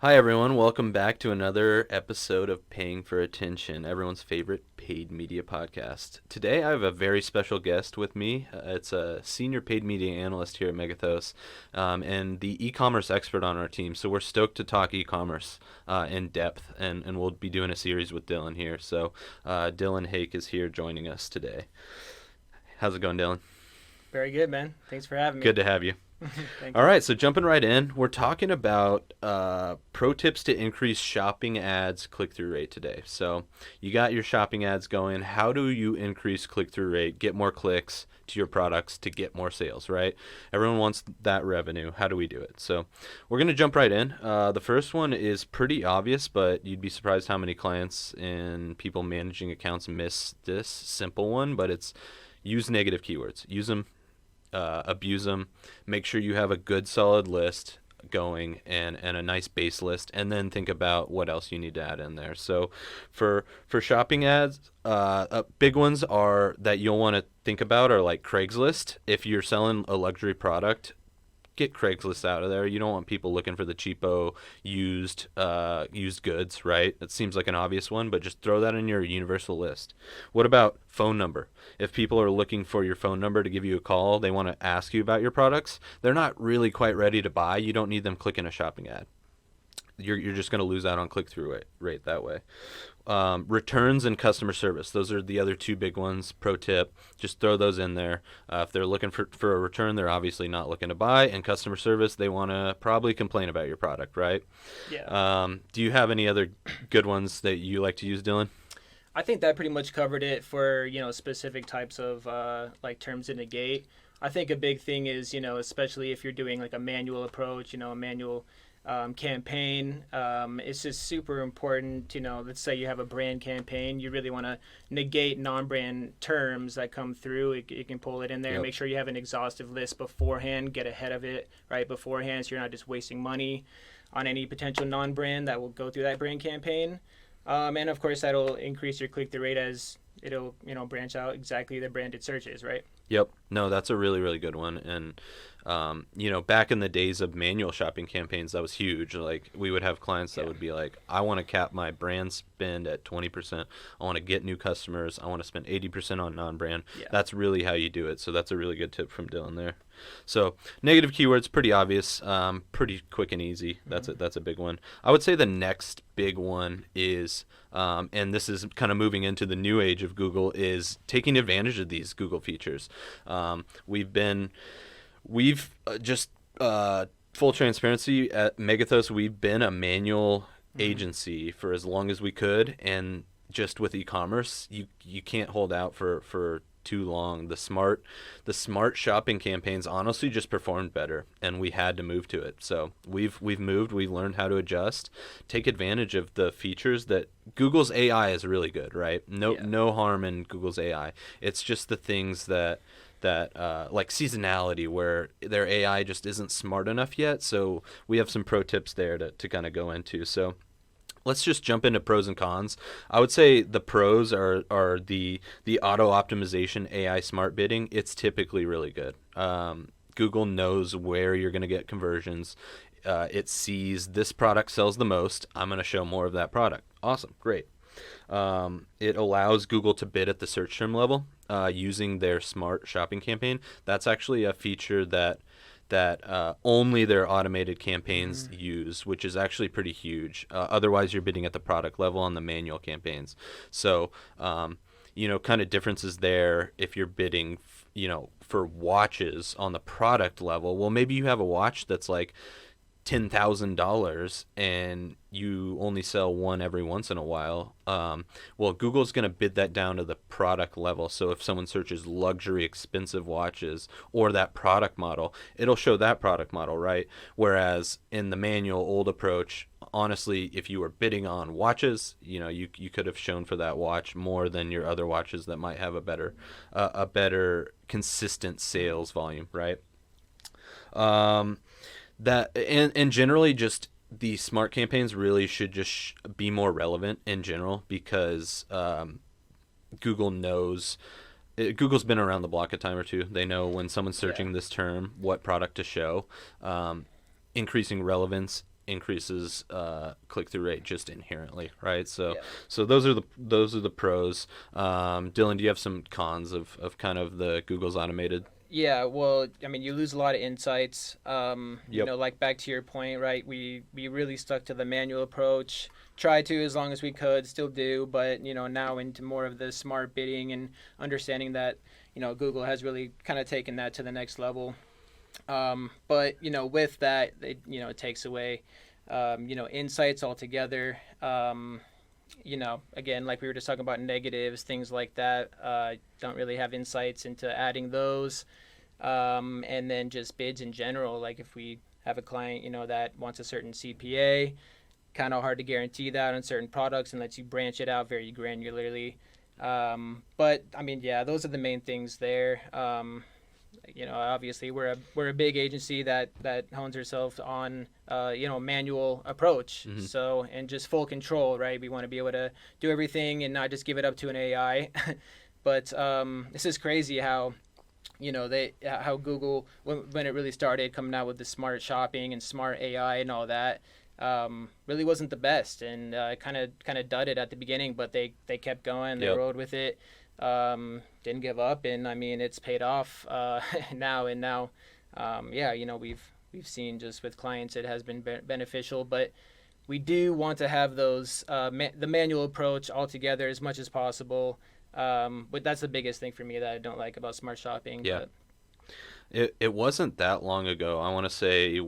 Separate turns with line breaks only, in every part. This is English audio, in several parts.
Hi, everyone. Welcome back to another episode of Paying for Attention, everyone's favorite paid media podcast. Today, I have a very special guest with me. It's a senior paid media analyst here at Megathos and the e commerce expert on our team. So, we're stoked to talk e commerce in depth, and we'll be doing a series with Dylan here. So, Dylan Hake is here joining us today. How's it going, Dylan?
Very good, man. Thanks for having me.
Good to have you.
Thank
All
you.
right, so jumping right in, we're talking about pro tips to increase shopping ads click through rate today. So, you got your shopping ads going. How do you increase click through rate, get more clicks to your products to get more sales, right? Everyone wants that revenue. How do we do it? So, we're going to jump right in. The first one is pretty obvious, but you'd be surprised how many clients and people managing accounts miss this simple one, but it's use negative keywords. Use them, abuse them. Make sure you have a good solid list going and a nice base list, and then think about what else you need to add in there. So for shopping ads, big ones are that you'll want to think about are like Craigslist. If you're selling a luxury product, get Craigslist out of there. You don't want people looking for the cheapo used goods, right? It seems like an obvious one, but just throw that in your universal list. What about phone number? If people are looking for your phone number to give you a call, they want to ask you about your products, they're not really quite ready to buy. You don't need them clicking a shopping ad. You're just going to lose out on click through rate that way. Returns and customer service. Those are the other two big ones. Pro tip, just throw those in there. If they're looking for a return, they're obviously not looking to buy. And customer service, they want to probably complain about your product, right?
Yeah.
Do you have any other good ones that you like to use, Dylan?
I think that pretty much covered it for, specific types of like terms to negate. I think a big thing is, especially if you're doing like a manual approach, a manual campaign. It's just super important. Let's say you have a brand campaign, you really want to negate non-brand terms that come through. You can pull it in there.
Yep.
Make sure you have an exhaustive list beforehand. Get ahead of it right beforehand, so you're not just wasting money on any potential non-brand that will go through that brand campaign. And of course, that'll increase your click-through rate as it'll branch out exactly the branded searches, right?
Yep. No, that's a really, really good one. And, back in the days of manual shopping campaigns, that was huge. Like, we would have clients that
Yeah.
would be like, I want to cap my brand spend at 20%. I want to get new customers. I want to spend 80% on non brand.
Yeah.
That's really how you do it. So, that's a really good tip from Dylan there. So, negative keywords, pretty obvious, pretty quick and easy. That's a big one. I would say the next big one is, and this is kind of moving into the new age of Google, is taking advantage of these Google features. We've just full transparency at Megathos. We've been a manual agency for as long as we could, and just with e-commerce, you can't hold out for too long. The smart shopping campaigns honestly just performed better, and we had to move to it. So we've moved. We've learned how to adjust, take advantage of the features that Google's AI is really good, right? No
Yeah.
no harm in Google's AI. It's just the things that like seasonality, where their AI just isn't smart enough yet. So we have some pro tips there to kind of go into. So let's just jump into pros and cons. I would say the pros are the auto optimization AI smart bidding. It's typically really good. Google knows where you're going to get conversions. It sees this product sells the most. I'm going to show more of that product. Awesome, great. It allows Google to bid at the search term level using their smart shopping campaign. That's actually a feature that only their automated campaigns use, which is actually pretty huge. Otherwise, you're bidding at the product level on the manual campaigns. So, kind of differences there if you're bidding, for watches on the product level. Well, maybe you have a watch that's like $10,000 and you only sell one every once in a while. Well, Google's going to bid that down to the product level. So if someone searches luxury expensive watches or that product model, it'll show that product model, right? Whereas in the manual old approach, honestly, if you were bidding on watches, you could have shown for that watch more than your other watches that might have a better consistent sales volume, right? That and generally, just the smart campaigns really should just be more relevant in general, because Google knows. Google's been around the block a time or two. They know when someone's
Yeah.
searching this term, what product to show. Increasing relevance increases click-through rate just inherently, right? So
Yeah.
so those are the pros. Dylan, do you have some cons of kind of the Google's automated?
Yeah, well, I mean, you lose a lot of insights.
Yep.
Like back to your point, right? We really stuck to the manual approach. Tried to as long as we could, still do, but now into more of the smart bidding and understanding that Google has really kind of taken that to the next level. But with that, it takes away insights altogether. Again, like we were just talking about negatives, things like that. Don't really have insights into adding those. And then just bids in general. Like if we have a client, that wants a certain CPA, kind of hard to guarantee that on certain products and lets you branch it out very granularly. But I mean, yeah, those are the main things there. Obviously we're a big agency that hones herself on manual approach.
Mhm.
So, and just full control, right? We want to be able to do everything and not just give it up to an AI. But this is crazy how how Google, when it really started coming out with the smart shopping and smart AI and all that, really wasn't the best, and kind of dudded at the beginning, but they kept going, they
Yep.
rode with it, didn't give up, and I mean it's paid off now. Yeah, we've seen just with clients it has been beneficial, but we do want to have those the manual approach altogether as much as possible. But that's the biggest thing for me that I don't like about smart shopping.
Yeah.
But
It wasn't that long ago. I want to say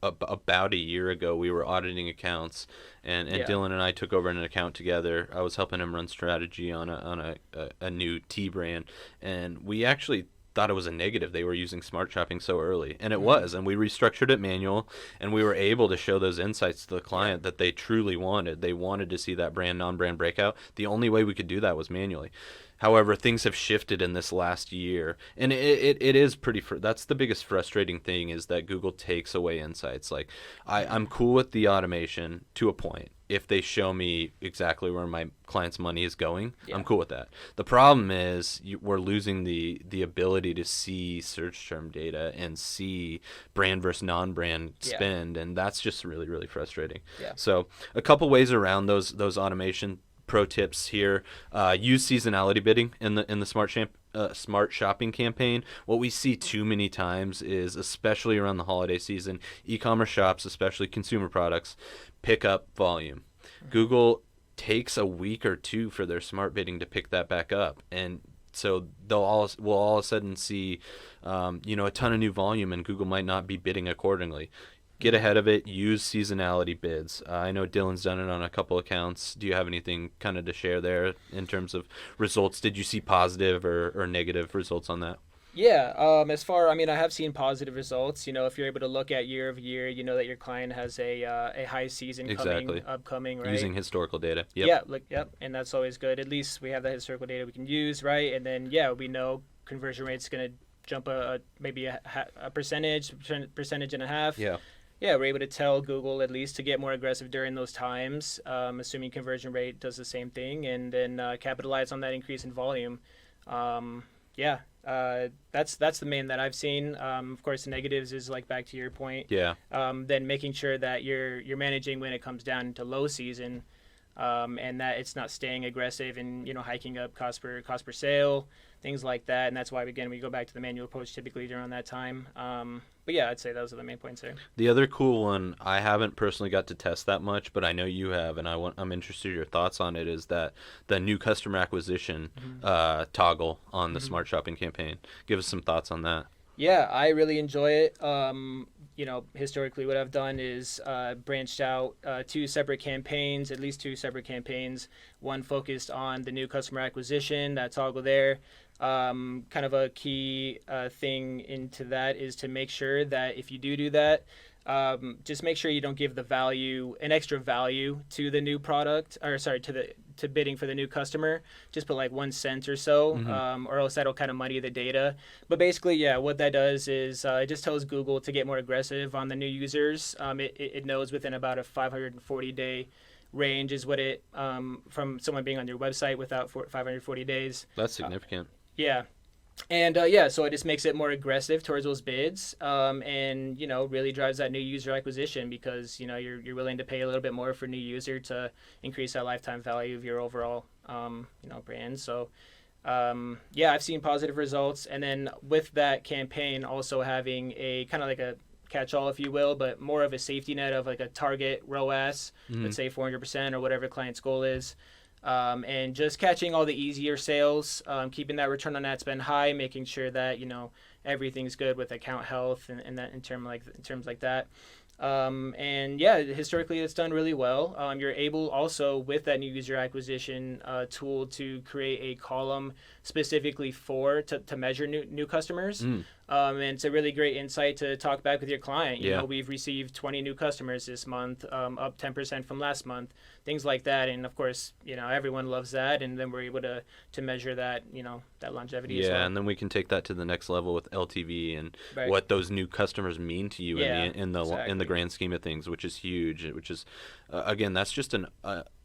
about a year ago we were auditing accounts, and
Yeah.
Dylan and I took over an account together. I was helping him run strategy on a new tea brand, and we actually thought it was a negative they were using smart shopping so early, and it was, and we restructured it manual, and we were able to show those insights to the client that they truly wanted. They wanted to see that brand non-brand breakout. The only way we could do that was manually. However, things have shifted in this last year, and it is that's the biggest frustrating thing, is that Google takes away insights. Like, I'm cool with the automation to a point. If they show me exactly where my client's money is going,
Yeah.
I'm cool with that. The problem is we're losing the ability to see search term data and see brand versus non-brand
Yeah.
spend, and that's just really, really frustrating.
Yeah.
So a couple ways around those automation pro tips here. Use seasonality bidding in the smart shopping campaign. What we see too many times is, especially around the holiday season, e-commerce shops, especially consumer products, pick up volume. Google takes a week or two for their smart bidding to pick that back up, and so we'll all of a sudden see a ton of new volume, and Google might not be bidding accordingly. Get ahead of it. Use seasonality bids. I know Dylan's done it on a couple accounts. Do you have anything kind of to share there in terms of results? Did you see positive or negative results on that?
Yeah, I mean, I have seen positive results. If you're able to look at year over year, you know that your client has a high season
Exactly.
upcoming, right?
Using historical data. Yep.
Yeah, yep, and that's always good. At least we have that historical data we can use, right? And then we know conversion rate's gonna jump maybe a percentage and a half.
Yeah.
Yeah, we're able to tell Google at least to get more aggressive during those times, assuming conversion rate does the same thing, and then capitalize on that increase in volume. That's the main that I've seen. Of course, the negatives is like back to your point.
Yeah.
Then making sure that you're managing when it comes down to low season, and that it's not staying aggressive and hiking up cost per sale, things like that. And that's why again we go back to the manual approach typically during that time. But yeah, I'd say those are the main points there.
The other cool one, I haven't personally got to test that much, but I know you have, and I'm interested in your thoughts on it, is that the new customer acquisition toggle on the smart shopping campaign. Give us some thoughts on that.
Yeah, I really enjoy it. Historically, what I've done is branched out two separate campaigns, at least two separate campaigns. One focused on the new customer acquisition, that toggle there. Kind of a key thing into that is to make sure that if you do that, just make sure you don't give an extra value to the new product, or sorry, to bidding for the new customer. Just put like 1 cent or so, or else that'll kind of muddy the data. But basically, yeah, what that does is it just tells Google to get more aggressive on the new users. It knows within about a 540-day range is what it from someone being on your website without 540 days.
That's significant.
Yeah.
And so it just makes it more aggressive towards those bids, and really drives that new user acquisition because you're willing to pay a little bit more for a new user to increase that lifetime value of your overall brand. So I've seen positive results, and then with that campaign also having a kind of like a catch-all, if you will, but more of a safety net of like a target ROAS, let's say 400% or whatever client's goal is. And just catching all the easier sales, keeping that return on ad spend high, making sure that everything's good with account health and that in terms like that. Historically it's done really well. You're able also with that new user acquisition tool to create a column specifically to measure new customers. And it's a really great insight to talk back with your client. We've received 20 new customers this month, up 10% from last month, things like that. And of course, everyone loves that. And then we're able to measure that, that longevity as well.
Yeah, and then we can take that to the next level with LTV and what those new customers mean to you in the grand scheme of things, which is huge. Which is, again, that's just an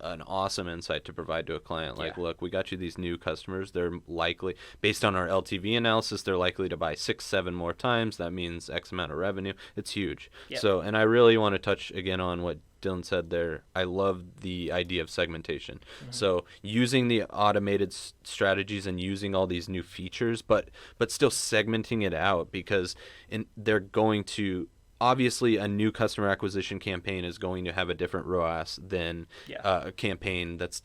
awesome insight to provide to a client. Like, look, we got you these new customers. They're likely, based on our LTV analysis, they're likely to buy 6-7 more times. That means X amount of revenue. It's huge. Yep. So, and I really want to touch again on what Dylan said there. I love the idea of segmentation. So using the automated strategies and using all these new features, but still segmenting it out, because they're going to, obviously a new customer acquisition campaign is going to have a different ROAS than a campaign that's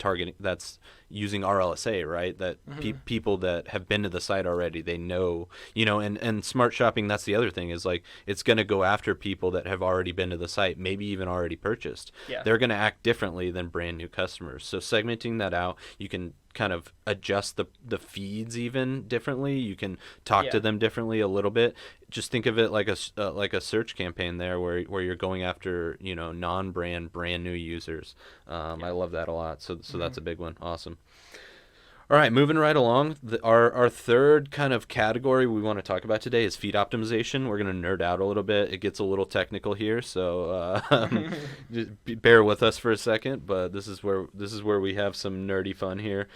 using RLSA, right? That people that have been to the site already, they know, and smart shopping, that's the other thing, is like it's going to go after people that have already been to the site, maybe even already purchased. They're going to act differently than brand new customers. So segmenting that out, you can kind of adjust the feeds even differently. You can talk to them differently a little bit. Just think of it like a search campaign there, where you're going after non-brand, brand new users. I love that a lot. So that's a big one. Awesome. All right, moving right along. Our third kind of category we want to talk about today is feed optimization. We're going to nerd out a little bit. It gets a little technical here, so just bear with us for a second. But this is where we have some nerdy fun here.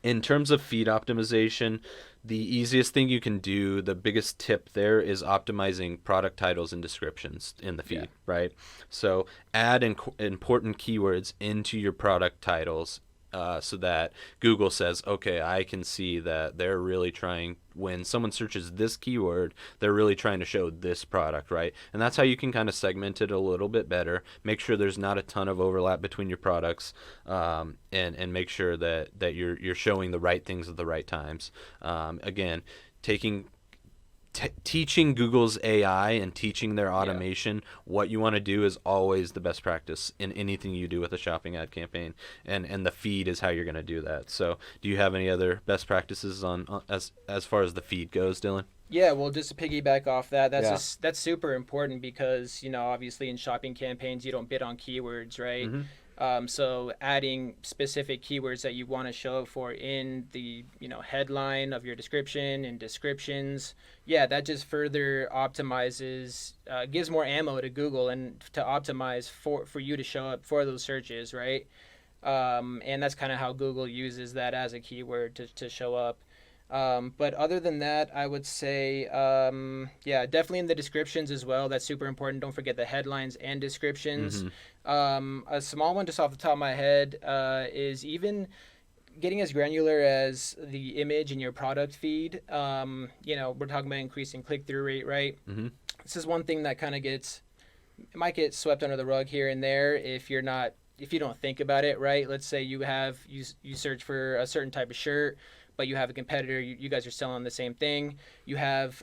In terms of feed optimization, the easiest thing you can do, the biggest tip there, is optimizing product titles and descriptions in the feed, right? So add important keywords into your product titles, so that Google says, okay, I can see that they're really trying, when someone searches this keyword, they're really trying to show this product, right? And that's how you can kind of segment it a little bit better, make sure there's not a ton of overlap between your products, and make sure that you're showing the right things at the right times. Again, teaching Google's AI and teaching their automation what you want to do is always the best practice in anything you do with a shopping ad campaign, and the feed is how you're going to do that. So do you have any other best practices on as far as the feed goes, Dylan?
Yeah, well, just to piggyback off that, that's super important because obviously in shopping campaigns you don't bid on keywords, right? So adding specific keywords that you want to show for in the headline of your description and descriptions, that just further optimizes, gives more ammo to Google and to optimize for you to show up for those searches, right? And that's kind of how Google uses that as a keyword to show up. But other than that, I would say, definitely in the descriptions as well. That's super important. Don't forget the headlines and descriptions. A small one just off the top of my head is even getting as granular as the image in your product feed. We're talking about increasing click-through rate, right? This is one thing that kind of might get swept under the rug here and there if you don't think about it, right? Let's say you search for a certain type of shirt, but you have a competitor, you guys are selling the same thing. You have,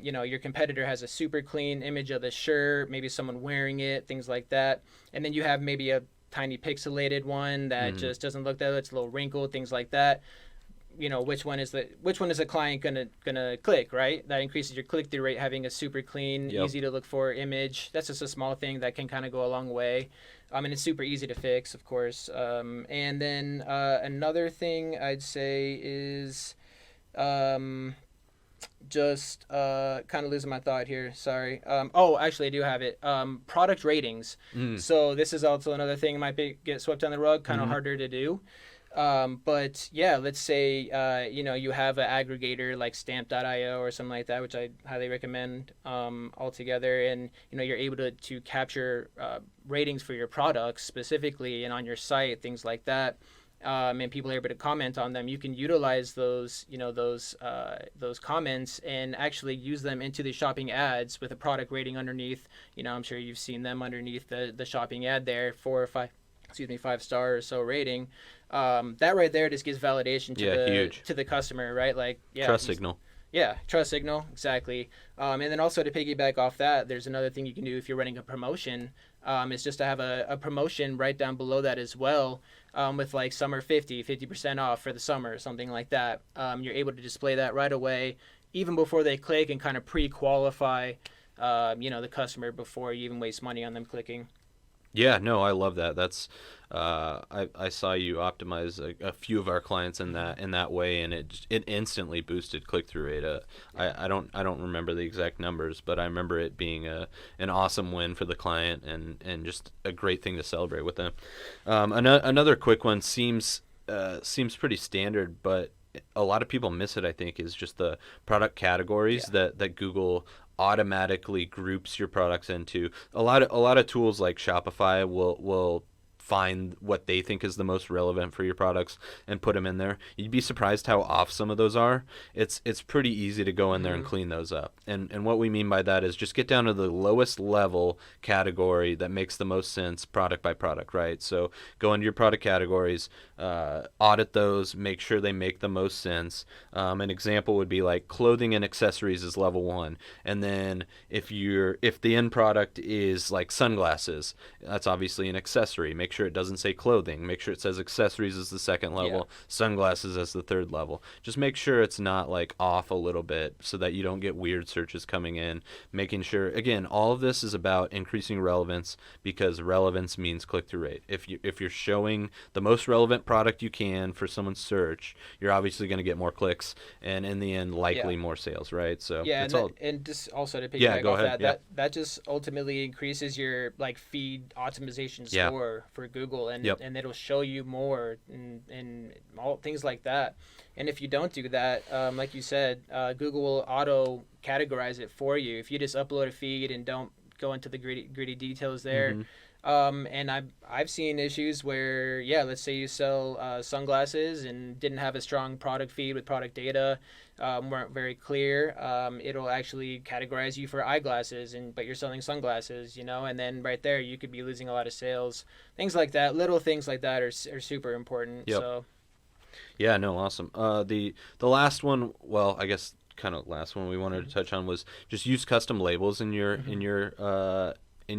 your competitor has a super clean image of the shirt, maybe someone wearing it, things like that. And then you have maybe a tiny pixelated one that just doesn't look that, it's a little wrinkled, things like that. Which one is the client gonna click, right? That increases your click-through rate, having a super clean, easy to look for image. That's just a small thing that can kind of go a long way. And it's super easy to fix, of course. And then another thing I'd say is just kind of losing my thought here. Sorry. Actually, I do have it. Product ratings. So this is also another thing that might get swept on the rug, kind of harder to do.
But yeah, let's say you have an aggregator like Stamp.io or something like that, which I highly recommend altogether, and you're able to capture ratings for your products specifically and on your site, things like that. And people are able to comment on them. You can utilize those comments and actually use them into the shopping ads with a product rating underneath. I'm sure you've seen them underneath the shopping ad there, 5 star or so rating. That right there just gives validation to the customer, right? Like, yeah,
Trust signal.
Yeah, trust signal, exactly. And then also to piggyback off that, there's another thing you can do if you're running a promotion. Is just to have a promotion right down below that as well, with like summer 50% off for the summer, something like that. You're able to display that right away, even before they click, and kind of pre-qualify, the customer before you even waste money on them clicking.
Yeah, no, I love that. That's I saw you optimize a few of our clients in that way, and it instantly boosted click through rate. I don't remember the exact numbers, but I remember it being an awesome win for the client, and just a great thing to celebrate with them. Another quick one seems pretty standard, but a lot of people miss it. I think is just the product categories that Google automatically groups your products into. A lot of tools like Shopify will find what they think is the most relevant for your products and put them in there. You'd be surprised how off some of those are. It's pretty easy to go in there and clean those up. And what we mean by that is just get down to the lowest level category that makes the most sense product by product, right? So go into your product categories, audit those, make sure they make the most sense. An example would be like clothing and accessories is level 1. And then if the end product is like sunglasses, that's obviously an accessory. Make sure it doesn't say clothing. Make sure it says accessories as the second level, sunglasses as the third level. Just make sure it's not like off a little bit so that you don't get weird searches coming in. Making sure, again, all of this is about increasing relevance, because relevance means click-through rate. If you're showing the most relevant product you can for someone's search, you're obviously going to get more clicks, and in the end, likely more sales, right? So
and just also to piggyback off
ahead.
that just ultimately increases your like feed optimization score for Google, and it'll show you more and all things like that. And if you don't do that, like you said, Google will auto categorize it for you if you just upload a feed and don't go into the gritty details there. And I've seen issues where, let's say you sell sunglasses and didn't have a strong product feed with product data, weren't very clear. It'll actually categorize you for eyeglasses, but you're selling sunglasses, and then right there you could be losing a lot of sales. Things like that, little things like that are super important.
Yep.
So.
Yeah, no, awesome. The last one, well, I guess kind of last one we wanted to touch on was just use custom labels in your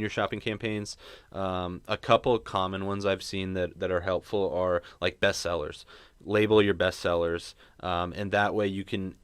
shopping campaigns. A couple of common ones I've seen that are helpful are like bestsellers. Label your bestsellers, and that way you can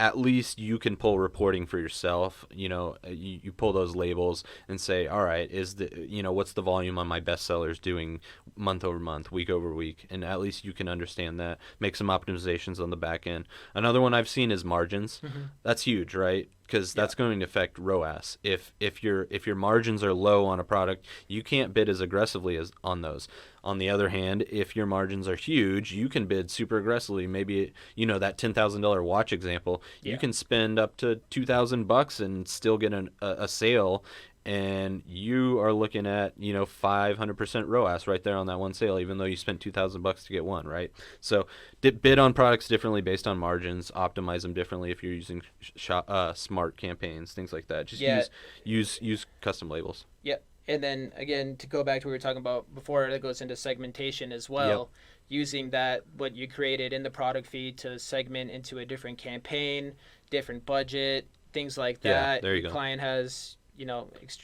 pull reporting for yourself. You pull those labels and say, all right, what's the volume on my bestsellers doing month over month, week over week, and at least you can understand that. Make some optimizations on the back end. Another one I've seen is margins. That's huge, right? Because that's going to affect ROAS. If your margins are low on a product, you can't bid as aggressively as on those. On the other hand, if your margins are huge, you can bid super aggressively. Maybe that $10,000 watch example, you can spend up to $2,000 and still get a sale, and you are looking at 500% ROAS right there on that one sale, even though you spent $2,000 to get one, right? So bid on products differently based on margins, optimize them differently if you're using smart campaigns, things like that. Just use custom labels.
Yep. And then again, to go back to what we were talking about before, that goes into segmentation as well. Using what you created in the product feed to segment into a different campaign, different budget, things like that.
Yeah, there you go.
The client has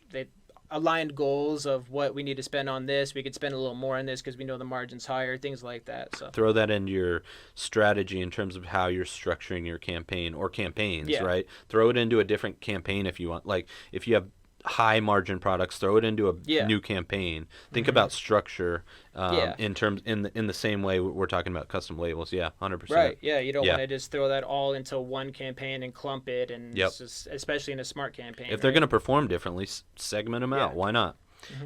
they aligned goals of what we need to spend on this. We could spend a little more on this because we know the margin's higher, things like that. So
throw that into your strategy in terms of how you're structuring your campaign or campaigns, right? Throw it into a different campaign if you want. Like if you have high margin products, throw it into a new campaign. Think about structure in the same way we're talking about custom labels. 100%.
Right. Yeah, you don't want to just throw that all into one campaign and clump it, and especially in a smart campaign.
If they're going to perform differently, segment them out. Why not?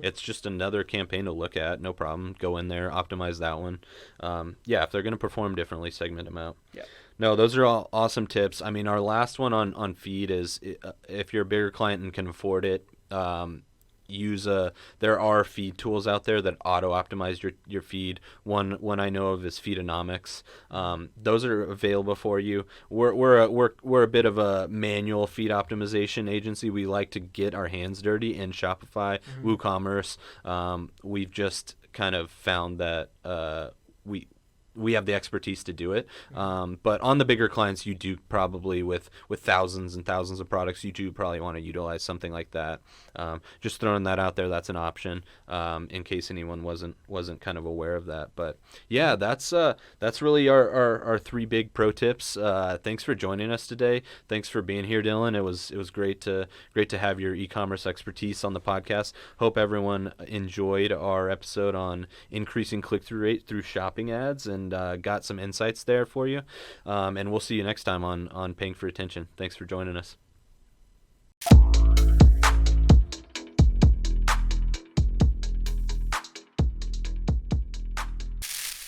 it's just another campaign to look at. No problem. Go in there, optimize that one. Yeah, if they're going to perform differently, segment them out.
Yeah.
No, those are all awesome tips. I mean, our last one on feed is if you're a bigger client and can afford it, there are feed tools out there that auto optimize your feed. One I know of is Feedonomics. Those are available for you. We're a bit of a manual feed optimization agency. We like to get our hands dirty in Shopify, WooCommerce. We've just kind of found that we have the expertise to do it. But on the bigger clients, you do probably with thousands and thousands of products, you do probably want to utilize something like that. Just throwing that out there, that's an option in case anyone wasn't kind of aware of that. But yeah, that's really our three big pro tips. Thanks for joining us today. Thanks for being here, Dylan. It was great to have your e-commerce expertise on the podcast. Hope everyone enjoyed our episode on increasing click-through rate through shopping ads and got some insights there for you. And we'll see you next time on Paying for Attention. Thanks for joining us.